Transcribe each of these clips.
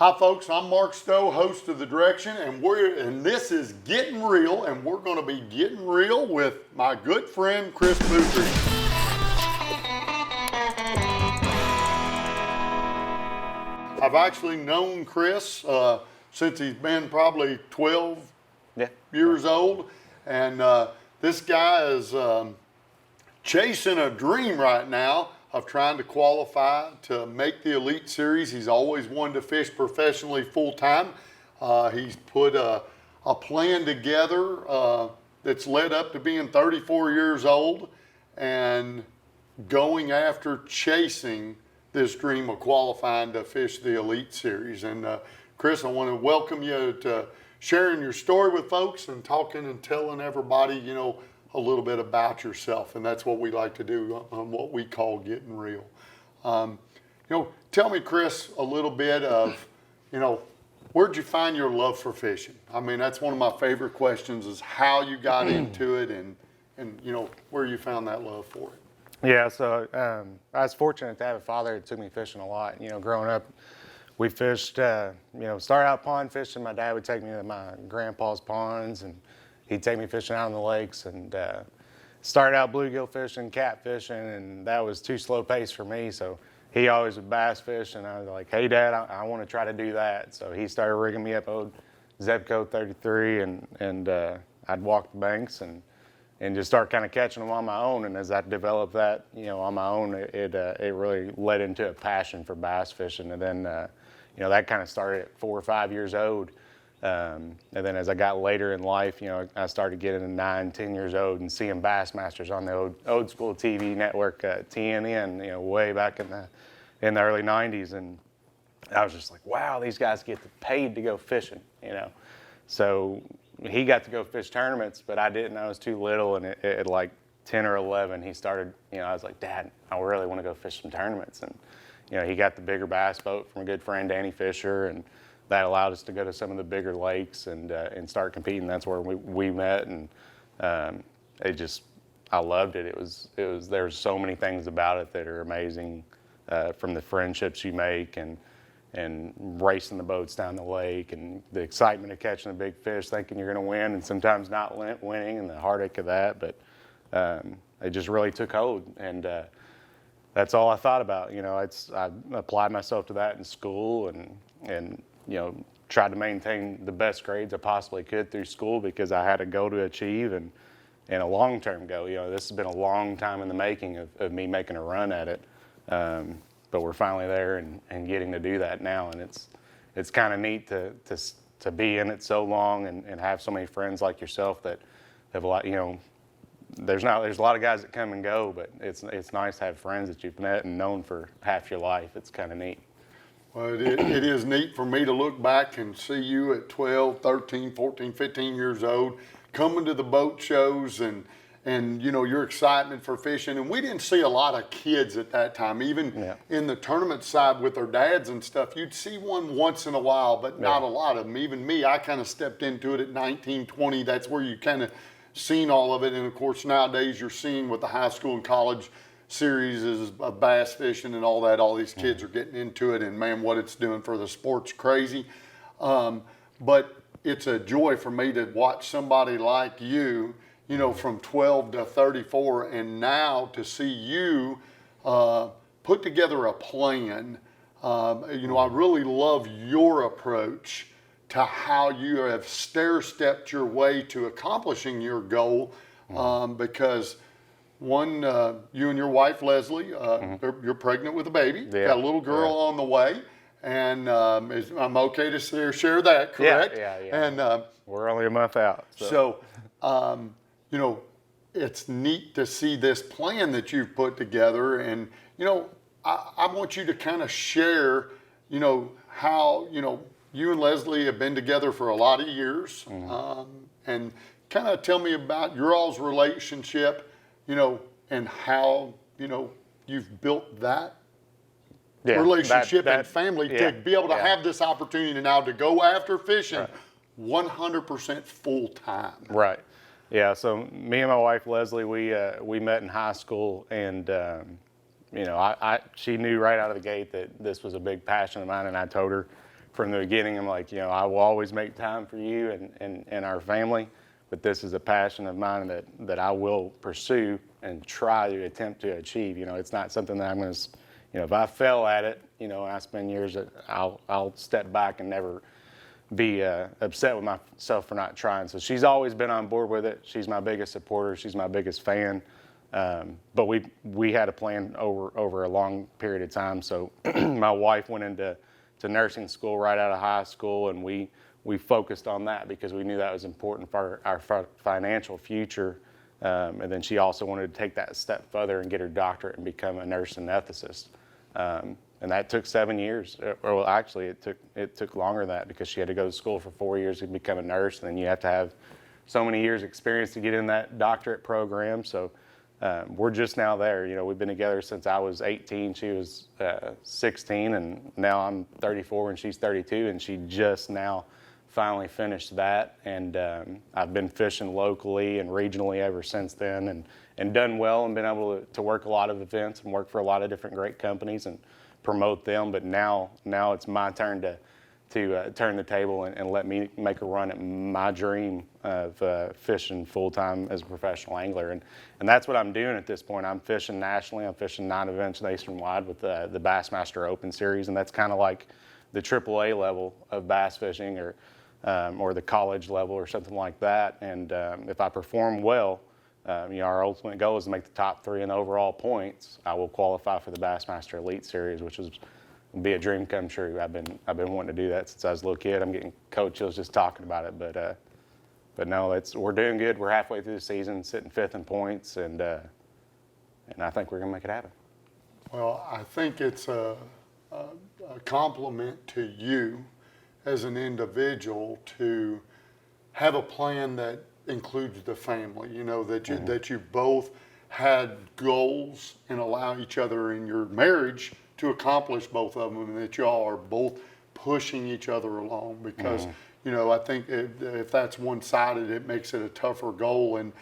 Hi folks, I'm Mark Stowe, host of The Direction, and this is Gettin Reel, and we're going to be getting real with my good friend Chris Beaudrie. I've actually known Chris since he's been probably 12 years old, and this guy is chasing a dream right now of trying to qualify to make the Elite Series. He's always wanted to fish professionally full time. He's put a plan together that's led up to being 34 years old and going after chasing this dream of qualifying to fish the Elite Series. And Chris, I want to welcome you to sharing your story with folks and talking and telling everybody, you know, a little bit about yourself, and that's what we like to do on what we call Gettin Reel. You know, tell me, Chris, a little bit of, you know, where'd you find your love for fishing? I mean, that's one of my favorite questions, is how you got into it and you know, where you found that love for it. Yeah, so I was fortunate to have a father that took me fishing a lot. You know, growing up, we fished, you know, started out pond fishing. My dad would take me to my grandpa's ponds, and he'd take me fishing out on the lakes, and started out bluegill fishing, cat fishing, and that was too slow paced for me. So he always would bass fish, and I was like, hey Dad, I want to try to do that. So he started rigging me up old Zebco 33, and I'd walk the banks and just start kind of catching them on my own. And as I developed that, you know, on my own, it really led into a passion for bass fishing. And then, you know, that kind of started at 4 or 5 years old. And then as I got later in life, you know, I started getting to 9, 10 years old and seeing Bassmasters on the old school TV network, TNN, you know, way back in the early 90s. And I was just like, wow, these guys get paid to go fishing, you know. So he got to go fish tournaments, but I didn't. I was too little, and at like 10 or 11, he started, you know, I was like, Dad, I really want to go fish some tournaments. And, you know, he got the bigger bass boat from a good friend, Danny Fisher, and that allowed us to go to some of the bigger lakes and start competing. That's where we met, and I loved it. There's so many things about it that are amazing, from the friendships you make and racing the boats down the lake, and the excitement of catching a big fish, thinking you're going to win, and sometimes not winning, and the heartache of that. But it just really took hold, and that's all I thought about. You know, I applied myself to that in school, and you know, tried to maintain the best grades I possibly could through school, because I had a goal to achieve and a long-term goal. You know, this has been a long time in the making of me making a run at it. But we're finally there and getting to do that now. And it's kind of neat to be in it so long and have so many friends like yourself that have a lot, you know, there's a lot of guys that come and go, but it's nice to have friends that you've met and known for half your life. It's kind of neat. Well, it is neat for me to look back and see you at 12, 13, 14, 15 years old, coming to the boat shows and you know, your excitement for fishing. And we didn't see a lot of kids at that time, even in the tournament side with their dads and stuff. You'd see one once in a while, but not a lot of them. Even me, I kind of stepped into it at 19, 20. That's where you kind of seen all of it. And of course, nowadays you're seeing with the high school and college series of bass fishing and all that, all these kids are getting into it, and man, what it's doing for the sport's crazy. But it's a joy for me to watch somebody like you, you know, from 12 to 34, and now to see you put together a plan. You know, I really love your approach to how you have stair-stepped your way to accomplishing your goal, because one, you and your wife, Leslie, you're pregnant with a baby. Got a little girl on the way. And I'm okay to share that, correct? Yeah. And we're only a month out. So, you know, it's neat to see this plan that you've put together. And, you know, I want you to kind of share, you know, how, you know, you and Leslie have been together for a lot of years. And kind of tell me about your all's relationship, you know, and how, you know, you've built that relationship and family to be able to have this opportunity now to go after fishing 100% full time. Right. Yeah. So me and my wife Leslie, we met in high school, and you know, she knew right out of the gate that this was a big passion of mine, and I told her from the beginning, I'm like, I will always make time for you and our family, but this is a passion of mine that I will pursue and try to attempt to achieve. It's not something that I'm going to, if I fail at it, and I spend years, I'll step back and never be upset with myself for not trying. So she's always been on board with it. She's my biggest supporter. She's my biggest fan. But we had a plan over a long period of time. So my wife went into nursing school right out of high school, and we focused on that because we knew that was important for our financial future. And then she also wanted to take that step further and get her doctorate and become a nurse anesthetist. And that took 7 years. Well, actually, it took longer than that because she had to go to school for 4 years to become a nurse, and then you have to have so many years experience to get in that doctorate program. So we're just now there. We've been together since I was 18. She was 16, and now I'm 34 and she's 32, and she just now finally finished that. And I've been fishing locally and regionally ever since then, and done well and been able to work a lot of events and work for a lot of different great companies and promote them. But now it's my turn to turn the table and let me make a run at my dream of fishing full-time as a professional angler. And that's what I'm doing at this point. I'm fishing nationally. I'm fishing 9 events nationwide with the Bassmaster Open Series, and that's kind of like the AAA level of bass fishing or the college level or something like that. And if I perform well, our ultimate goal is to make the top 3 in overall points. I will qualify for the Bassmaster Elite Series, which will be a dream come true. I've been wanting to do that since I was a little kid. I'm getting coach chills just talking about it, but no, we're doing good. We're halfway through the season, sitting 5th in points, and I think we're gonna make it happen. Well, I think it's a compliment to you as an individual to have a plan that includes the family, that you both had goals and allow each other in your marriage to accomplish both of them, and that y'all are both pushing each other along because, I think if that's one-sided, it makes it a tougher goal. And,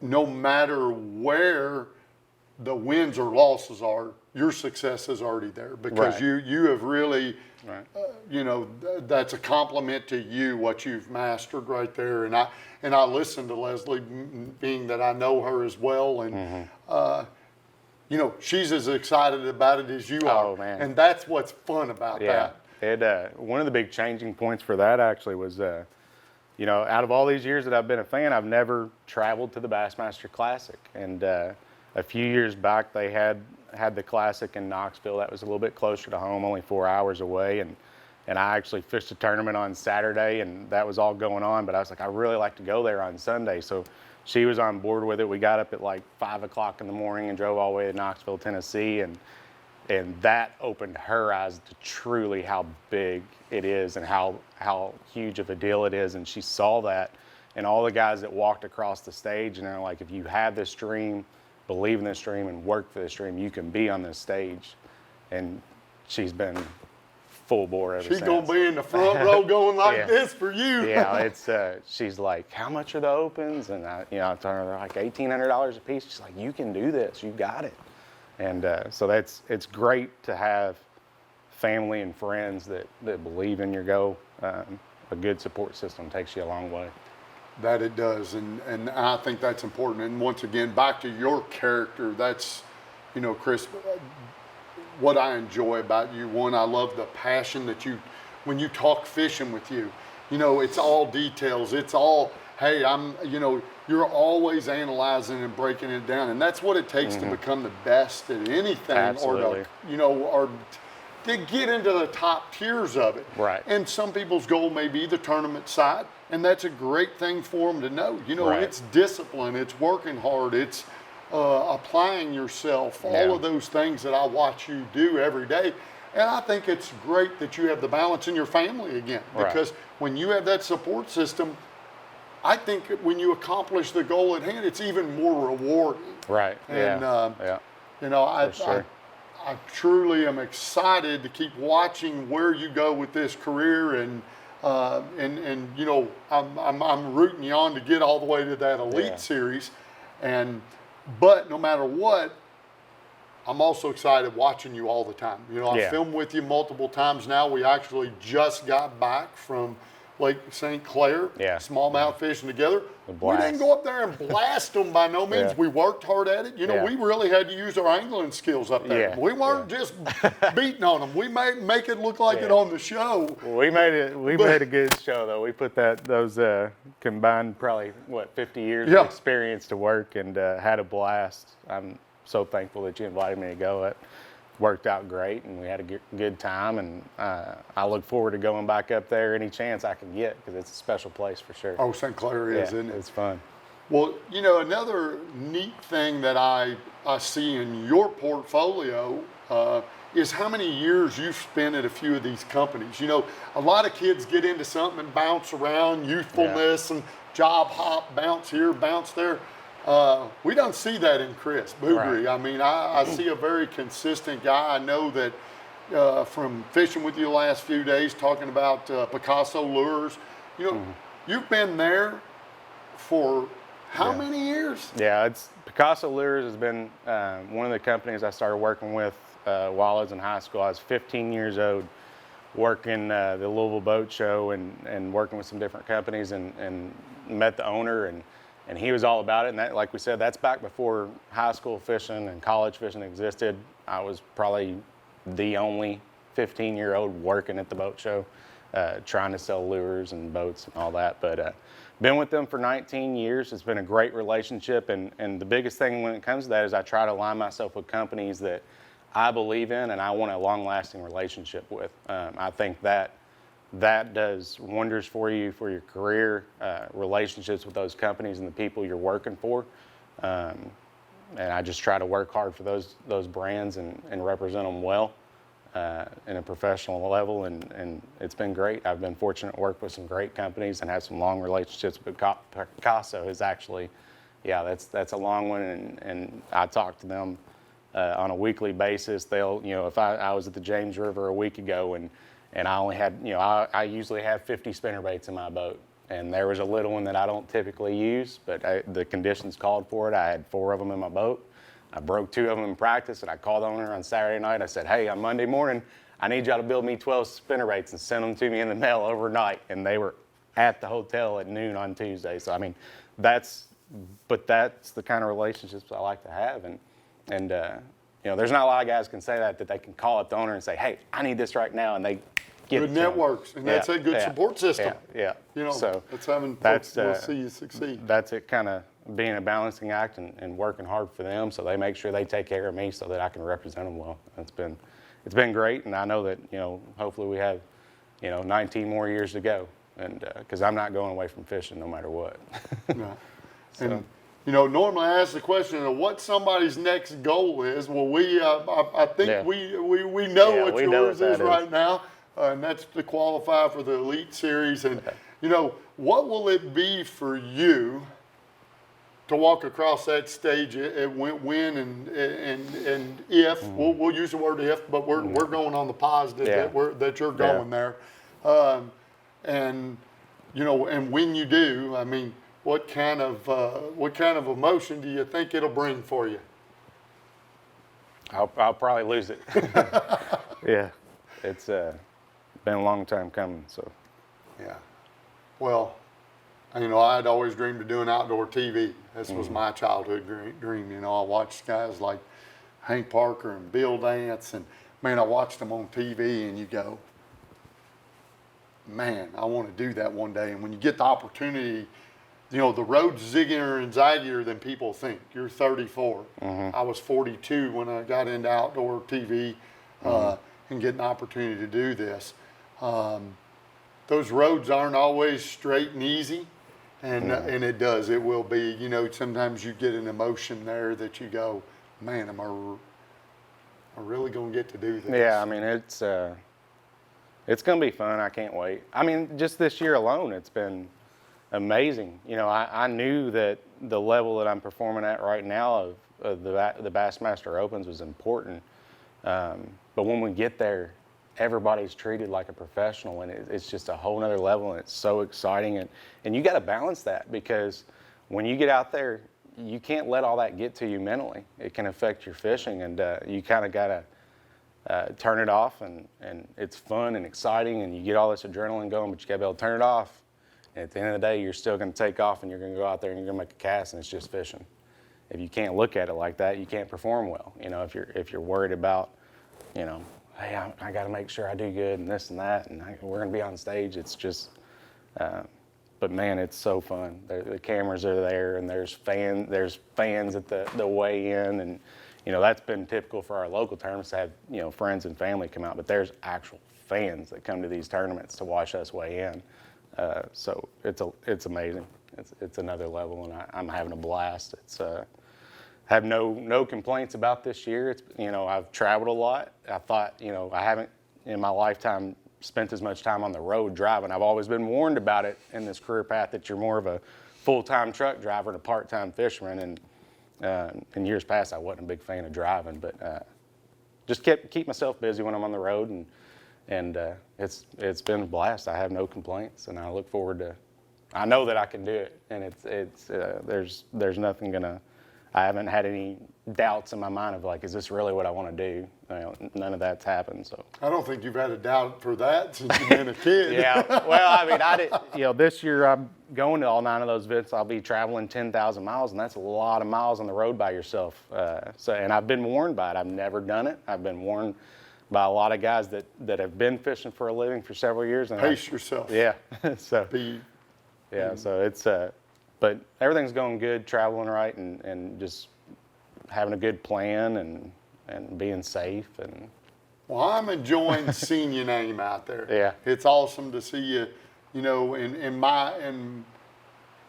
no matter where the wins or losses are, your success is already there because you have really, that's a compliment to you, what you've mastered right there. And I listened to Leslie, being that I know her as well, and she's as excited about it as you are. Oh, man. And that's what's fun about that. One of the big changing points for that actually was, out of all these years that I've been a fan, I've never traveled to the Bassmaster Classic. And a few years back, they had the Classic in Knoxville. That was a little bit closer to home, only 4 hours away. And I actually fished a tournament on Saturday, and that was all going on. But I was like, I really like to go there on Sunday. So she was on board with it. We got up at like 5 o'clock in the morning and drove all the way to Knoxville, Tennessee. And that opened her eyes to truly how big it is and how huge of a deal it is. And she saw that. And all the guys that walked across the stage, and they're like, if you have this dream, believe in this dream, and work for this dream, you can be on this stage. And she's been full bore ever since. She's going to be in the front row going like this for you. She's like, how much are the opens? And I told her they're like $1,800 a piece. She's like, you can do this. You got it. And so it's great to have family and friends that believe in your goal. A good support system takes you a long way. That it does, and I think that's important. And once again, back to your character, that's, Chris, what I enjoy about you. One, I love the passion that when you talk fishing with you, it's all details. It's all, hey, you're always analyzing and breaking it down. And that's what it takes to become the best at anything. Absolutely. or to get into the top tiers of it. Right. And some people's goal may be the tournament side, and that's a great thing for them to know. It's discipline, it's working hard, it's applying yourself, all of those things that I watch you do every day. And I think it's great that you have the balance in your family again, because when you have that support system, I think when you accomplish the goal at hand, it's even more rewarding. Right. And, I truly am excited to keep watching where you go with this career, and I'm rooting you on to get all the way to that Elite Series. But no matter what, I'm also excited watching you all the time. You know, I Yeah. filmed with you multiple times now. We actually just got back from Lake St. Clair, Yeah. smallmouth fishing together. We blast. didn't go up there and blast them by no means. Yeah. We worked hard at it. You know, Yeah. we really had to use our angling skills up there. Yeah. We weren't just beating on them. We made make it look like it on the show. We made it. We made a good show though. We put those combined probably 50 years Yeah. of experience to work and had a blast. I'm so thankful that you invited me to go. It worked out great and we had a good time. And I look forward to going back up there any chance I can get because it's a special place for sure. Oh, St. Clair is, isn't it? It's fun. Well, you know, another neat thing that I see in your portfolio is how many years you've spent at a few of these companies. You know, a lot of kids get into something and bounce around, youthfulness and job hop, bounce here, bounce there. We don't see that in Chris Beaudrie. Right. I mean, I see a very consistent guy. I know that from fishing with you the last few days, talking about Picasso lures, you know, you've been there for how many years? Yeah, it's Picasso Lures has been one of the companies I started working with while I was in high school. I was 15 years old, working the Louisville Boat Show and working with some different companies and met the owner and he was all about it. And that, like we said, that's back before high school fishing and college fishing existed. I was probably the only 15-year-old working at the boat show, trying to sell lures and boats and all that. But been with them for 19 years. It's been a great relationship. And the biggest thing when it comes to that is I try to align myself with companies that I believe in and I want a long-lasting relationship with. I think that does wonders for you, for your career, relationships with those companies and the people you're working for. And I just try to work hard for those brands and represent them well in a professional level. And it's been great. I've been fortunate to work with some great companies and have some long relationships. But Picasso is actually, that's a long one. And I talk to them on a weekly basis. They'll, you know, if I was at the James River a week ago and I only had, you know, I usually have 50 spinnerbaits in my boat. And there was a little one that I don't typically use, but the conditions called for it. I had 4 of them in my boat. I broke 2 of them in practice, and I called the owner on Saturday night. I said, hey, on Monday morning, I need y'all to build me 12 spinnerbaits and send them to me in the mail overnight. And they were at the hotel at noon on Tuesday. So, I mean, that's the kind of relationships I like to have. And you know, there's not a lot of guys can say that they can call up the owner and say, hey, I need this right now, and they get Good it to 'em. networks, and that's a good support system. Yeah. You know, So that's having folks will see you succeed. That's it, kind of being a balancing act and working hard for them, so they make sure they take care of me so that I can represent them well. It's been great, and I know that, you know, hopefully we have, you know, 19 more years to go, and because I'm not going away from fishing no matter what. No. And you know, normally I ask the question of what somebody's next goal is. Well, I think we know what yours is right now, and that's to qualify for the Elite Series. And you know, what will it be for you to walk across that stage when and if we'll use the word if, but we're going on the positive that you're going there, and you know, and when you do, I mean, what kind of emotion do you think it'll bring for you? I'll probably lose it. Yeah, it's been a long time coming. So yeah, well, you know, I'd always dreamed of doing outdoor TV. This was my childhood dream. You know, I watched guys like Hank Parker and Bill Dance, and man, I watched them on TV, and you go, man, I want to do that one day. And when you get the opportunity, you know, the road's ziggier and zaggier than people think. You're 34. I was 42 when I got into outdoor TV and get an opportunity to do this. Those roads aren't always straight and easy, and it will be. You know, sometimes you get an emotion there that you go, man, am I really going to get to do this? yeah, I mean, it's going to be fun. I can't wait. I mean, just this year alone, it's been amazing. You know, I knew that the level that I'm performing at right now of the Bassmaster Opens was important. But when we get there, everybody's treated like a professional, and it's just a whole nother level, and it's so exciting. And you got to balance that, because when you get out there, you can't let all that get to you mentally. It can affect your fishing, and you kind of got to turn it off, and it's fun and exciting, and you get all this adrenaline going, but you got to be able to turn it off. And at the end of the day, you're still going to take off, and you're going to go out there and you're going to make a cast, and it's just fishing. If you can't look at it like that, you can't perform well. You know, if you're worried about, you know, hey, I got to make sure I do good and this and that, and we're going to be on stage. It's just, but man, it's so fun. The cameras are there, and there's fans at the weigh-in, and you know that's been typical for our local tournaments to have, you know, friends and family come out, but there's actual fans that come to these tournaments to watch us weigh in. So it's amazing. It's another level, and I'm having a blast. It's have no complaints about this year. It's, you know, I've traveled a lot. I thought, you know, I haven't in my lifetime spent as much time on the road driving. I've always been warned about it in this career path that you're more of a full-time truck driver and a part-time fisherman. And in years past, I wasn't a big fan of driving, but just keep myself busy when I'm on the road, and it's been a blast. I have no complaints, and I look forward to. I know that I can do it, and there's nothing gonna. I haven't had any doubts in my mind of like, is this really what I want to do? You know, none of that's happened. So I don't think you've had a doubt for that since you've been a kid. yeah. Well, I mean, I did. You know, this year I'm going to all 9 of those events. I'll be traveling 10,000 miles, and that's a lot of miles on the road by yourself. And I've been warned by it. I've never done it. I've been warned by a lot of guys that have been fishing for a living for several years. And Pace yourself. Yeah. So. Yeah. So it's but everything's going good, traveling right, and just having a good plan and being safe and. Well, I'm enjoying seeing your name out there. Yeah. It's awesome to see you. You know, in my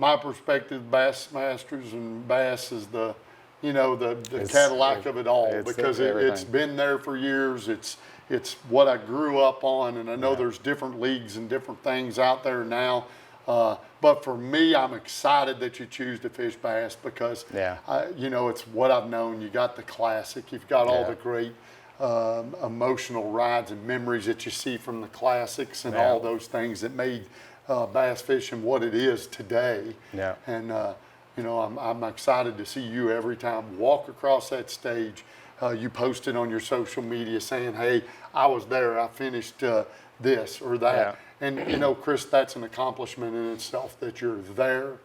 perspective, Bassmasters and Bass is the Cadillac of it all, because it's been there for years. It's what I grew up on, and I know there's different leagues and different things out there now. But for me, I'm excited that you choose to fish bass because, you know, it's what I've known. You got the classic. You've got all the great emotional rides and memories that you see from the classics and all those things that made bass fishing what it is today. Yeah. And, you know, I'm excited to see you every time walk across that stage. You posted on your social media saying, hey, I was there. I finished this or that. Yeah. And, you know, Chris, that's an accomplishment in itself, that you're there,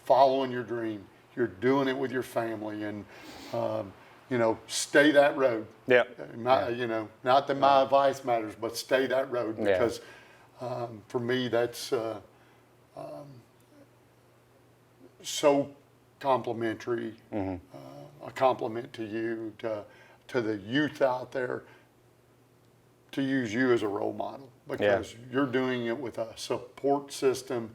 following your dream. You're doing it with your family, and, you know, stay that road. Yeah. You know, not that my advice matters, but stay that road, because for me, that's so complimentary, a compliment to you, to the youth out there, to use you as a role model, because you're doing it with a support system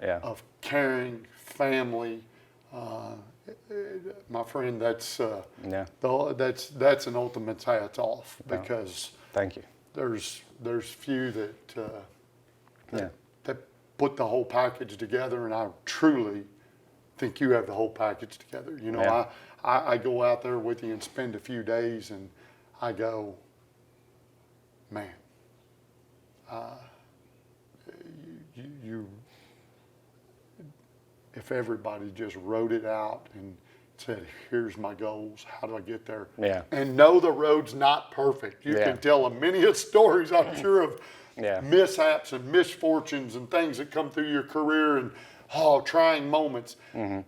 of caring family. My friend, that's that's an ultimate hats off, because thank you. There's few that put the whole package together, and I truly think you have the whole package together. You know, I go out there with you and spend a few days, and I go, man, if everybody just wrote it out and said, here's my goals, how do I get there? Yeah. And know the road's not perfect. You can tell many stories, I'm sure, of mishaps and misfortunes and things that come through your career, and trying moments.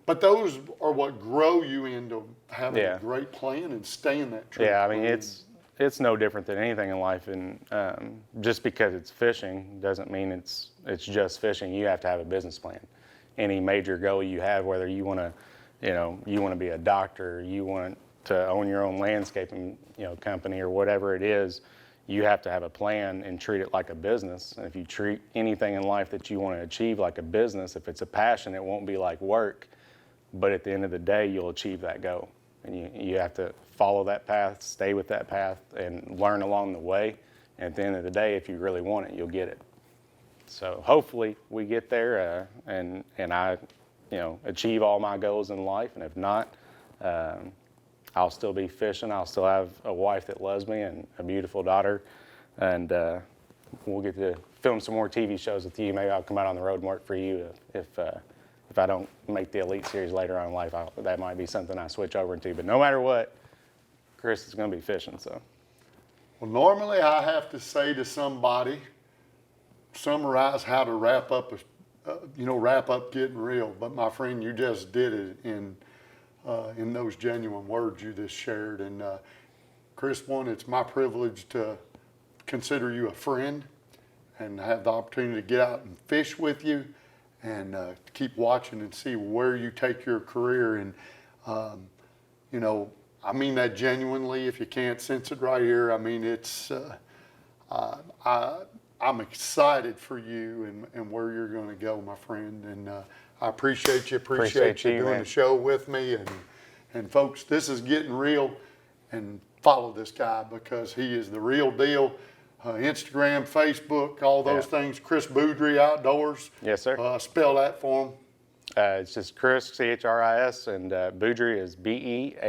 But those are what grow you into having a great plan and staying that true. Yeah, I mean, it's no different than anything in life, and just because it's fishing doesn't mean it's just fishing. You have to have a business plan. Any major goal you have, whether you want to be a doctor, you want to own your own landscaping company, or whatever it is, you have to have a plan and treat it like a business. And if you treat anything in life that you want to achieve like a business, if it's a passion, it won't be like work, but at the end of the day, you'll achieve that goal. And you have to follow that path, stay with that path, and learn along the way. And at the end of the day, if you really want it, you'll get it. So hopefully we get there, and I, achieve all my goals in life. And if not, I'll still be fishing. I'll still have a wife that loves me and a beautiful daughter, and we'll get to film some more TV shows with you. Maybe I'll come out on the road and work for you if if I don't make the Elite Series later on in life, that might be something I switch over into. But no matter what, Chris is going to be fishing. So. Well, normally I have to say to somebody, summarize how to wrap up Gettin Reel. But my friend, you just did it in those genuine words you just shared. And Chris, one, it's my privilege to consider you a friend and have the opportunity to get out and fish with you and keep watching and see where you take your career. And you know, I mean that genuinely. If you can't sense it right here, I mean it's. I'm excited for you and where you're going to go, my friend. And I appreciate you. Appreciate you doing man. the show with me. And folks, this is Gettin Reel. And follow this guy because he is the real deal. Instagram, Facebook, all those things. Chris Beaudrie Outdoors. Yes, sir. Spell that for him. It's just Chris, C-H-R-I-S, and Beaudrie is B-E-A-U-D-R-I-E.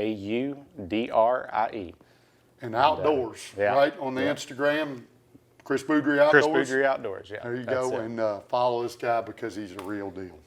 And Outdoors, right? On the Instagram, Chris Beaudrie Outdoors. Chris Beaudrie Outdoors, yeah. There you go. And follow this guy because he's a real deal.